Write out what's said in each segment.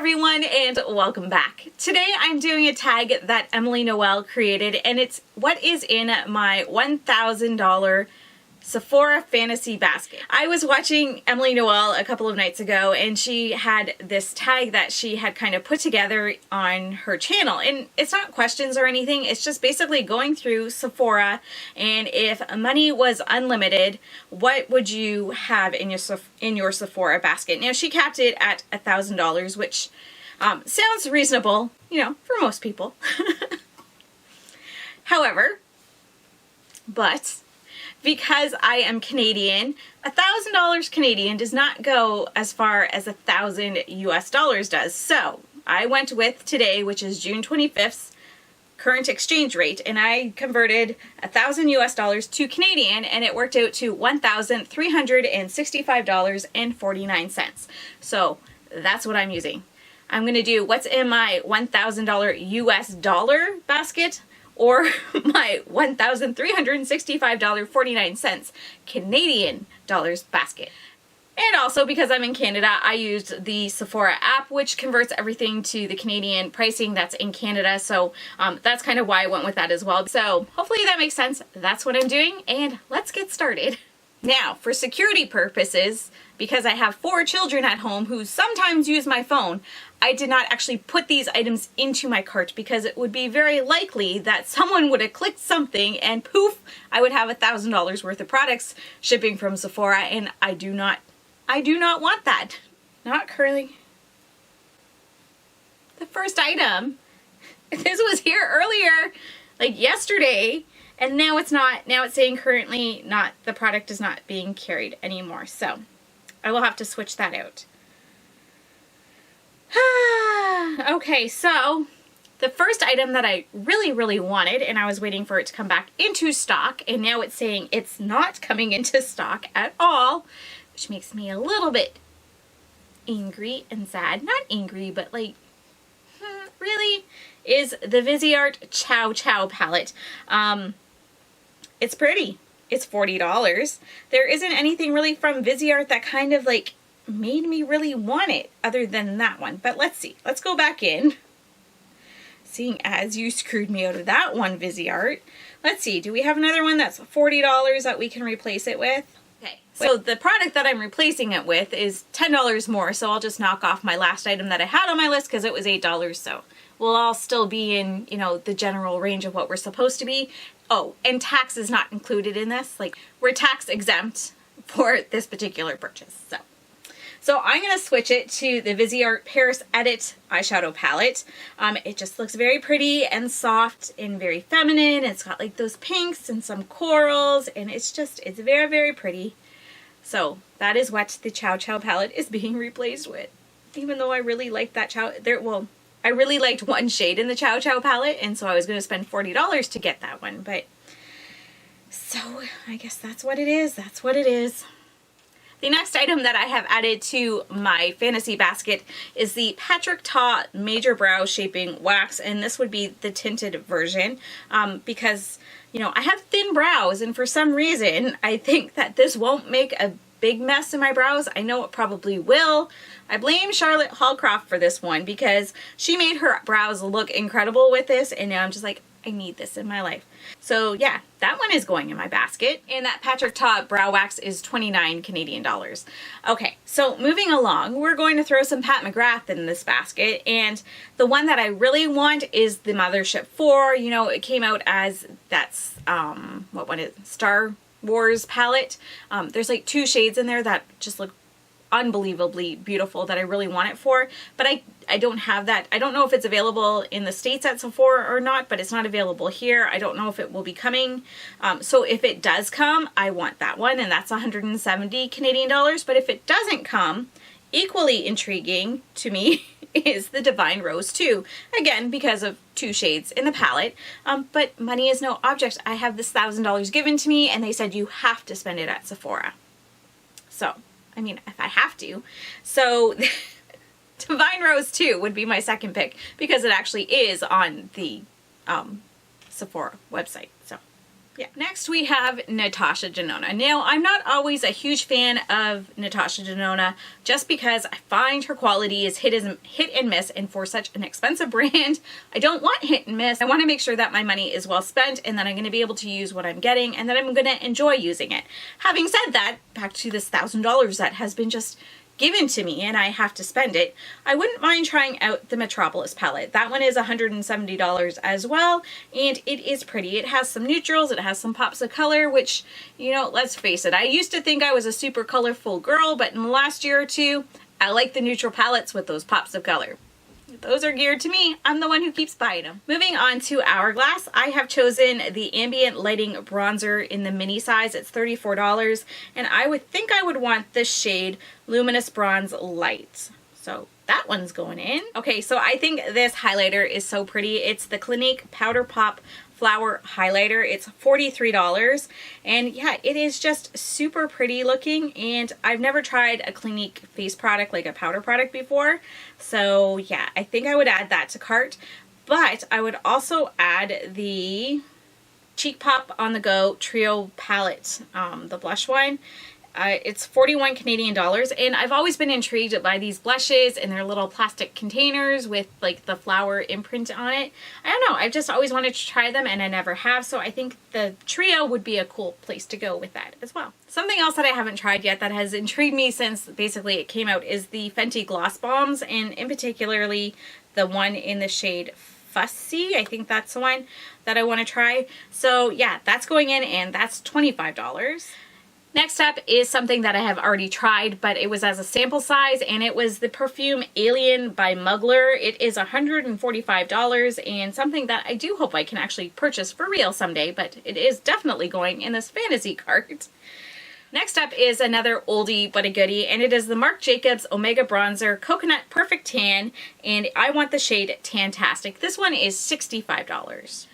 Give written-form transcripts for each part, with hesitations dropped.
everyone and welcome back. Today I'm doing a tag that Emily Noel created and it's what is in my $1,000 Sephora fantasy basket. I was watching Emily Noel a couple of nights ago and she had this tag that she had kind of put together on her channel, and it's not questions or anything, it's just basically going through Sephora and if money was unlimited, what would you have in your Sephora basket? Now she capped it at $1,000, which sounds reasonable, you know, for most people. However, because I am Canadian, $1,000 Canadian does not go as far as $1,000 US dollars does. So I went with today, which is June 25th, current exchange rate, and I converted $1,000 US dollars to Canadian, and it worked out to $1,365.49. So that's what I'm using. I'm gonna do what's in my $1,000 US dollar basket, or my $1,365.49 Canadian dollars basket. And also because I'm in Canada, I used the Sephora app, which converts everything to the Canadian pricing that's in Canada. So that's kind of why I went with that as well. So hopefully that makes sense. That's what I'm doing, and let's get started. Now, for security purposes, because I have 4 children at home who sometimes use my phone, I did not actually put these items into my cart because it would be very likely that someone would have clicked something and poof, I would have $1,000 worth of products shipping from Sephora, and I do not want that. Not currently. The first item, this was here earlier, like yesterday, and now it's not. Now it's saying currently not, the product is not being carried anymore. So I will have to switch that out. Okay, so the first item that I really wanted, and I was waiting for it to come back into stock, and now it's saying it's not coming into stock at all, which makes me a little bit angry and sad. Not angry, but like, really? Is the Viseart Chou palette. It's pretty. It's $40. There isn't anything really from Viseart that kind of like made me really want it other than that one. But let's see. Let's go back in. Seeing as you screwed me out of that one, Viseart. Let's see. Do we have another one that's $40 that we can replace it with? Okay. So the product that I'm replacing it with is $10 more. So I'll just knock off my last item that I had on my list because it was $8. So we'll all still be in, you know, the general range of what we're supposed to be. Oh, and tax is not included in this. Like, we're tax exempt for this particular purchase. So I'm going to switch it to the Viseart Paris Edit eyeshadow palette. It just looks very pretty and soft and very feminine. It's got like those pinks and some corals, and it's very pretty. So that is what the Chou palette is being replaced with. Even though I really like that I really liked one shade in the Chou palette, and so I was going to spend $40 to get that one, but so I guess that's what it is. That's what it is. The next item that I have added to my fantasy basket is the Patrick Ta Major Brow Shaping Wax, and this would be the tinted version because, you know, I have thin brows, and for some reason I think that this won't make a big mess in my brows. I know it probably will. I blame Charlotte Hallcroft for this one because she made her brows look incredible with this, and now I'm just like, I need this in my life. So yeah, that one is going in my basket, and that Patrick Ta brow wax is 29 Canadian dollars. Okay, so moving along, we're going to throw some Pat McGrath in this basket, and the one that I really want is the Mothership 4. You know, it came out as that's what one is Star Wars palette. There's like 2 shades in there that just look unbelievably beautiful that I really want it for, but I don't have that. I don't know if it's available in the States at Sephora or not, but it's not available here. I don't know if it will be coming. So if it does come, I want that one, and that's 170 Canadian dollars. But if it doesn't come, equally intriguing to me is the Devine Rose 2. Again, because of 2 shades in the palette. But money is no object. I have this $1,000 given to me, and they said you have to spend it at Sephora. So, I mean, if I have to. So Devine Rose 2 would be my second pick because it actually is on the Sephora website. So Yeah. Next we have Natasha Denona. Now, I'm not always a huge fan of Natasha Denona just because I find her quality is hit and miss, and for such an expensive brand, I don't want hit and miss. I want to make sure that my money is well spent and that I'm going to be able to use what I'm getting and that I'm going to enjoy using it. Having said that, back to this $1,000 that has been just given to me and I have to spend it, I wouldn't mind trying out the Metropolis palette. That one is $170 as well, and it is pretty. It has some neutrals, it has some pops of color, which, you know, let's face it, I used to think I was a super colorful girl, but in the last year or two, I like the neutral palettes with those pops of color. Those are geared to me. I'm the one who keeps buying them. Moving on to Hourglass, I have chosen the Ambient Lighting Bronzer in the mini size. It's $34, and I would think I would want this shade Luminous Bronze Light. So that one's going in. Okay, so I think this highlighter is so pretty. It's the Clinique Powder Pop Flower Highlighter. It's $43, and yeah, it is just super pretty looking, and I've never tried a Clinique face product, like a powder product, before, so yeah, I think I would add that to cart. But I would also add the Cheek Pop On The Go Trio Palette, the blush one. It's 41 Canadian dollars, and I've always been intrigued by these blushes and their little plastic containers with like the flower imprint on it. I don't know, I've just always wanted to try them and I never have, so I think the trio would be a cool place to go with that as well. Something else that I haven't tried yet that has intrigued me since basically it came out is the Fenty Gloss Bombs, and in particularly the one in the shade Fussy. I think that's the one that I want to try. So yeah, that's going in, and that's $25. Next up is something that I have already tried, but it was as a sample size, and it was the Perfume Alien by Mugler. It is $145, and something that I do hope I can actually purchase for real someday, but it is definitely going in this fantasy cart. Next up is another oldie but a goodie, and it is the Marc Jacobs Omega Bronzer Coconut Perfect Tan, and I want the shade Tantastic. This one is $65.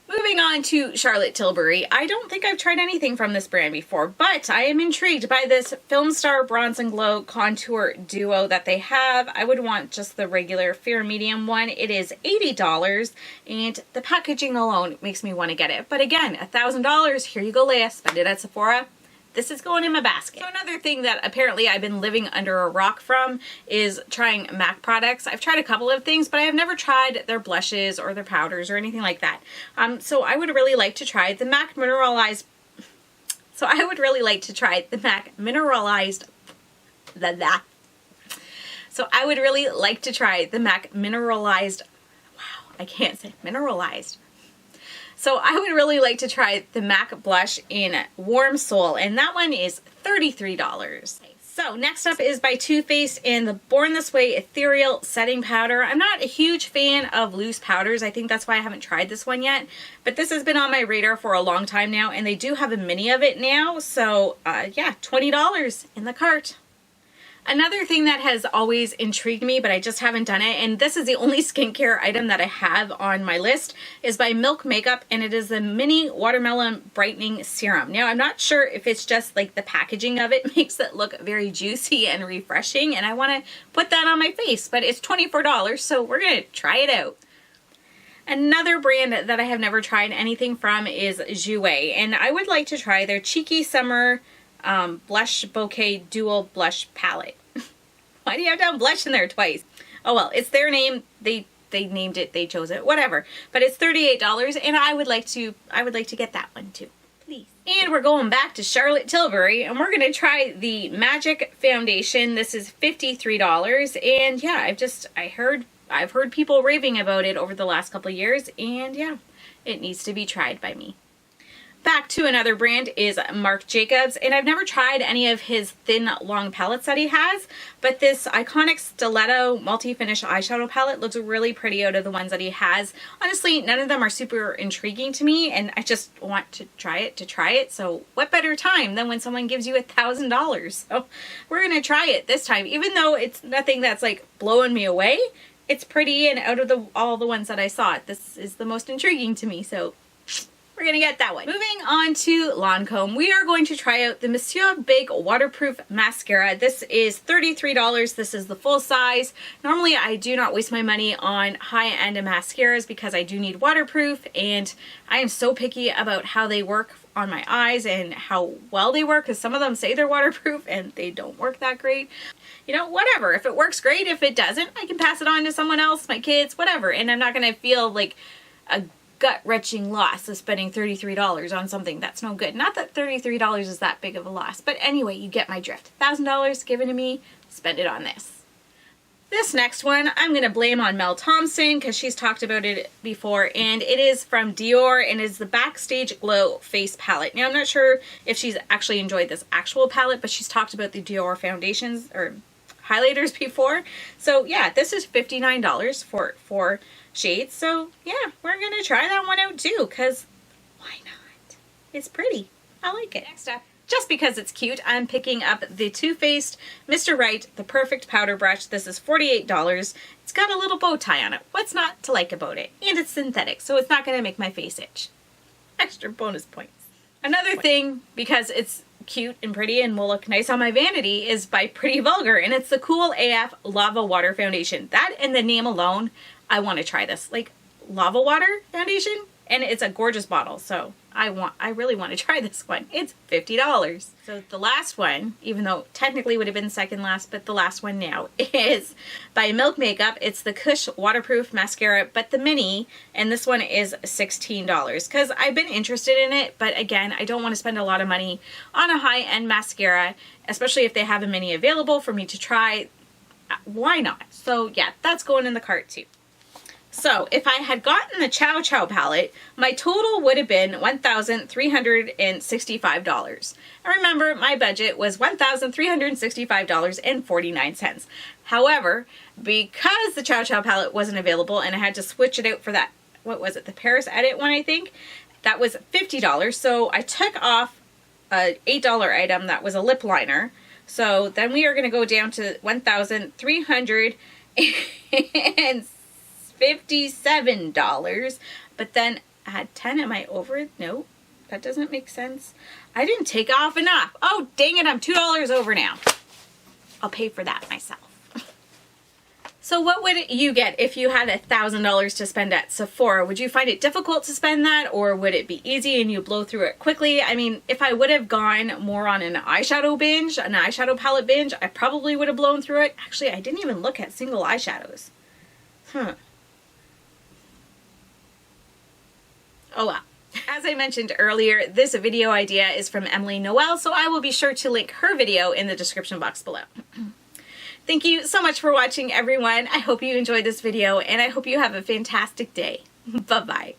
Moving on to Charlotte Tilbury. I don't think I've tried anything from this brand before, but I am intrigued by this Filmstar Bronze and Glow Contour Duo that they have. I would want just the regular fair medium one. It is $80, and the packaging alone makes me want to get it. But again, $1,000. Here you go, Leia. Spend it at Sephora. This is going in my basket. So another thing that apparently I've been living under a rock from is trying MAC products. I've tried a couple of things, but I have never tried their blushes or their powders or anything like that. So I would really like to try the MAC Mineralized. So I would really like to try the MAC Mineralized. So I would really like to try the MAC Mineralized. Wow, I can't say Mineralized. So I would really like to try the MAC blush in Warm Soul, and that one is $33. So next up is by Too Faced and the Born This Way Ethereal Setting Powder. I'm not a huge fan of loose powders. I think that's why I haven't tried this one yet, but this has been on my radar for a long time now, and they do have a mini of it now. So yeah, $20 in the cart. Another thing that has always intrigued me, but I just haven't done it, and this is the only skincare item that I have on my list, is by Milk Makeup, and it is the Mini Watermelon Brightening Serum. Now, I'm not sure if it's just like the packaging of it makes it look very juicy and refreshing, and I want to put that on my face, but it's $24, so we're going to try it out. Another brand that I have never tried anything from is Jouer, and I would like to try their Cheeky Summer Blush Bouquet Dual Blush Palette. Why do you have to have blush in there twice? Oh well, it's their name. They named it, they chose it, whatever. But it's $38, and I would like to get that one too, please. And we're going back to Charlotte Tilbury, and we're gonna try the Magic Foundation. This is $53, and yeah, I've heard people raving about it over the last couple of years, and yeah, it needs to be tried by me. Back to another brand is Marc Jacobs, and I've never tried any of his thin long palettes that he has, but this iconic Steeletto multi-finish eyeshadow palette looks really pretty out of the ones that he has. Honestly, none of them are super intriguing to me, and I just want to try it, so what better time than when someone gives you $1,000? So we're gonna try it this time, even though it's nothing that's like blowing me away. It's pretty, and out of all the ones that I saw, this is the most intriguing to me, so we're gonna get that one. Moving on to Lancome, we are going to try out the Monsieur Big Waterproof Mascara. This is $33. This is the full size. Normally I do not waste my money on high-end mascaras because I do need waterproof, and I am so picky about how they work on my eyes and how well they work, because some of them say they're waterproof and they don't work that great. You know, whatever. If it works, great. If it doesn't, I can pass it on to someone else, my kids, whatever. And I'm not going to feel like a gut-wrenching loss of spending $33 on something that's no good. Not that $33 is that big of a loss, but anyway, you get my drift. $1,000 given to me, spend it on this. This next one, I'm going to blame on Mel Thompson because she's talked about it before, and it is from Dior, and is the Backstage Glow Face Palette. Now, I'm not sure if she's actually enjoyed this actual palette, but she's talked about the Dior foundations or highlighters before. So yeah, this is $59 for 4 shades. So yeah, we're going to try that one out too, because why not? It's pretty. I like it. Next up, just because it's cute, I'm picking up the Too Faced Mr. Right The Perfect Powder Brush. This is $48. It's got a little bow tie on it. What's not to like about it? And it's synthetic, so it's not going to make my face itch. Extra bonus points. Another thing, because it's cute and pretty and will look nice on my vanity, is by Pretty Vulgar, and it's the Cool AF Lava Water Foundation. That and the name alone, I want to try this. Like, lava water foundation? And it's a gorgeous bottle, so I really want to try this one. It's $50. So the last one, even though technically would have been second last, but the last one now, is by Milk Makeup. It's the Kush Waterproof Mascara, but the mini, and this one is $16. Because I've been interested in it, but again, I don't want to spend a lot of money on a high-end mascara, especially if they have a mini available for me to try. Why not? So yeah, that's going in the cart too. So if I had gotten the Chou palette, my total would have been $1,365. And remember, my budget was $1,365.49. However, because the Chou palette wasn't available and I had to switch it out for that, what was it, the Paris Edit one, I think, that was $50. So I took off an $8 item that was a lip liner. So then we are going to go down to $1,357, but then add 10. Am I over it? No, that doesn't make sense. I didn't take off enough. Oh, dang it, I'm $2 over now. I'll pay for that myself. So what would you get if you had $1,000 to spend at Sephora? Would you find it difficult to spend that, or would it be easy and you blow through it quickly? I mean, if I would have gone more on an eyeshadow binge, an eyeshadow palette binge, I probably would have blown through it. Actually, I didn't even look at single eyeshadows. Oh well. As I mentioned earlier, this video idea is from Emily Noel, so I will be sure to link her video in the description box below. Thank you so much for watching, everyone. I hope you enjoyed this video, and I hope you have a fantastic day. Bye-bye.